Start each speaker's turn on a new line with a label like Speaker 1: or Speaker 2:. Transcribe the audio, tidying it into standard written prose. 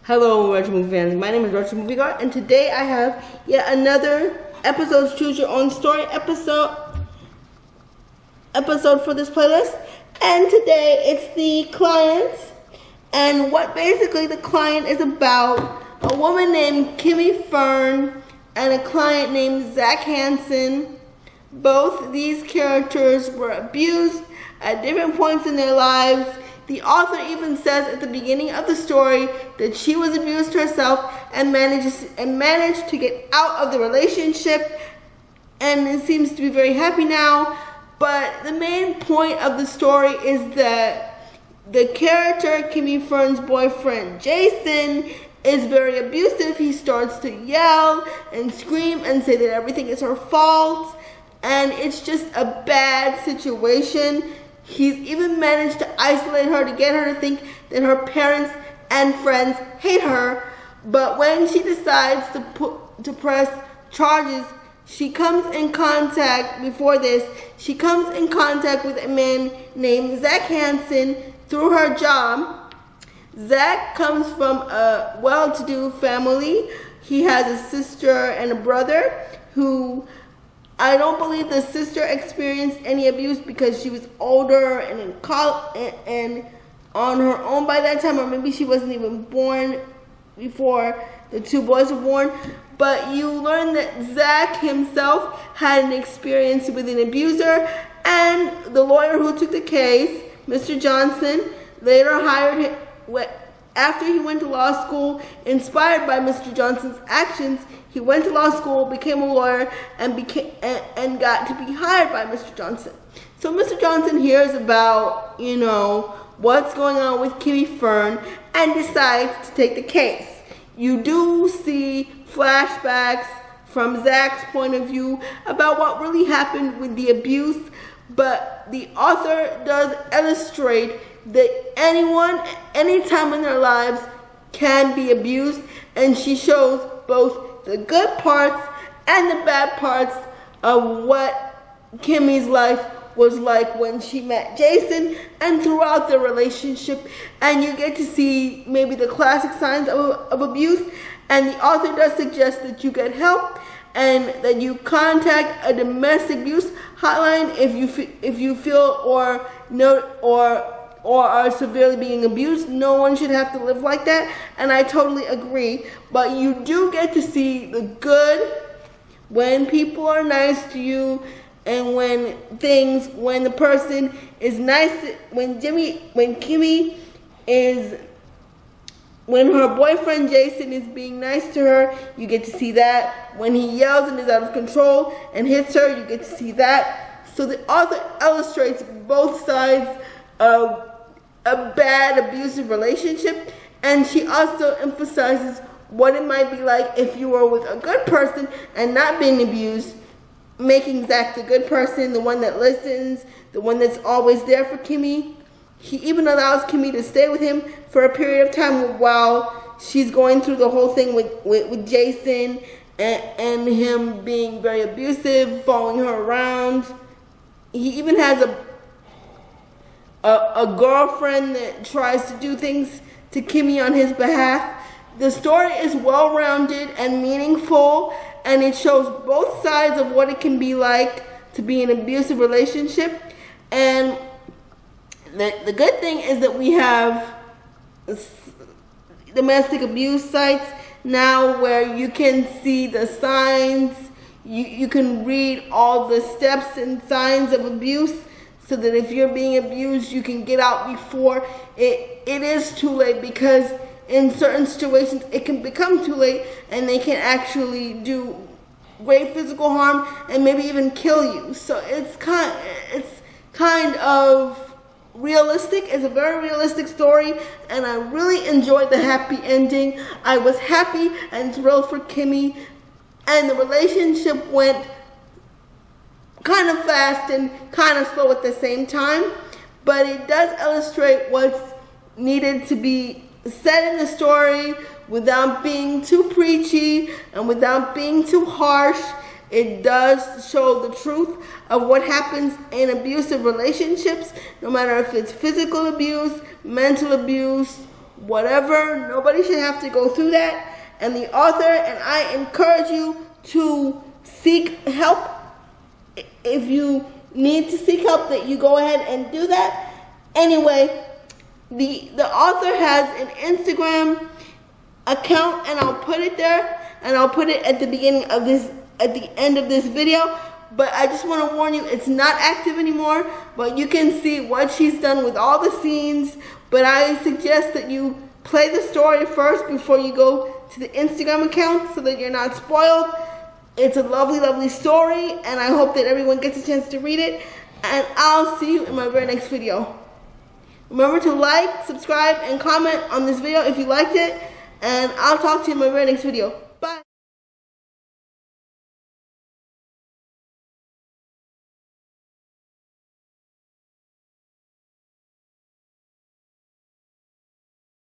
Speaker 1: Hello, Retromovie fans. My name is Retromoviegirl, and today I have yet another episode, Choose Your Own Story episode for this playlist. And today it's the clients, and what basically the client is about: a woman named Kimmy Fern and a client named Zach Hansen. Both these characters were abused at different points in their lives. The author even says at the beginning of the story that she was abused herself and managed to get out of the relationship, and it seems to be very happy now. But the main point of the story is that the character, Kimmy Fern's boyfriend, Jason, is very abusive. He starts to yell and scream and say that everything is her fault, and it's just a bad situation. He's even managed to isolate her to get her to think that her parents and friends hate her. But when she decides to press charges, she comes in contact with a man named Zach Hansen through her job. Zach comes from a well-to-do family. He has a sister and a brother who, I don't believe the sister experienced any abuse because she was older and in college and on her own by that time, or maybe she wasn't even born before the two boys were born. But you learn that Zach himself had an experience with an abuser, and the lawyer who took the case, Mr. Johnson, later hired him. After he went to law school, inspired by Mr. Johnson's actions, he went to law school, became a lawyer, and got to be hired by Mr. Johnson. So Mr. Johnson hears about, what's going on with Kimmy Fern and decides to take the case. You do see flashbacks from Zach's point of view about what really happened with the abuse, but the author does illustrate that anyone, anytime in their lives, can be abused, and she shows both the good parts and the bad parts of what Kimmy's life was like when she met Jason and throughout their relationship. And you get to see maybe the classic signs of abuse, and the author does suggest that you get help and that you contact a domestic abuse hotline if you feel or are severely being abused. No one should have to live like that, and I totally agree. But you do get to see the good when people are nice to you, and when the person is nice, when her boyfriend Jason is being nice to her, you get to see that. When he yells and is out of control and hits her, you get to see that. So the author illustrates both sides of a bad abusive relationship, and she also emphasizes what it might be like if you were with a good person and not being abused, making Zach the good person, the one that listens, the one that's always there for Kimmy. He even allows Kimmy to stay with him for a period of time while she's going through the whole thing with Jason and him being very abusive, following her around. He even has a girlfriend that tries to do things to Kimmy on his behalf. The story is well-rounded and meaningful, and it shows both sides of what it can be like to be in an abusive relationship. And the good thing is that we have domestic abuse sites now where you can see the signs, you can read all the steps and signs of abuse, so that if you're being abused, you can get out before it is too late, because in certain situations it can become too late and they can actually do great physical harm and maybe even kill you. So it's kind of realistic. It's a very realistic story, and I really enjoyed the happy ending. I was happy and thrilled for Kimmy, and the relationship went kind of fast and kind of slow at the same time, but it does illustrate what's needed to be said in the story without being too preachy and without being too harsh. It does show the truth of what happens in abusive relationships, no matter if it's physical abuse, mental abuse, whatever. Nobody should have to go through that. And the author and I encourage you to seek help. If you need to seek help, that you go ahead and do that. Anyway, the author has an Instagram account, and I'll put it there, and I'll put it at the beginning of this, at the end of this video. But I just want to warn you, it's not active anymore, but you can see what she's done with all the scenes. But I suggest that you play the story first before you go to the Instagram account so that you're not spoiled. It's a lovely, lovely story, and I hope that everyone gets a chance to read it. And I'll see you in my very next video. Remember to like, subscribe, and comment on this video if you liked it. And I'll talk to you in my very next video.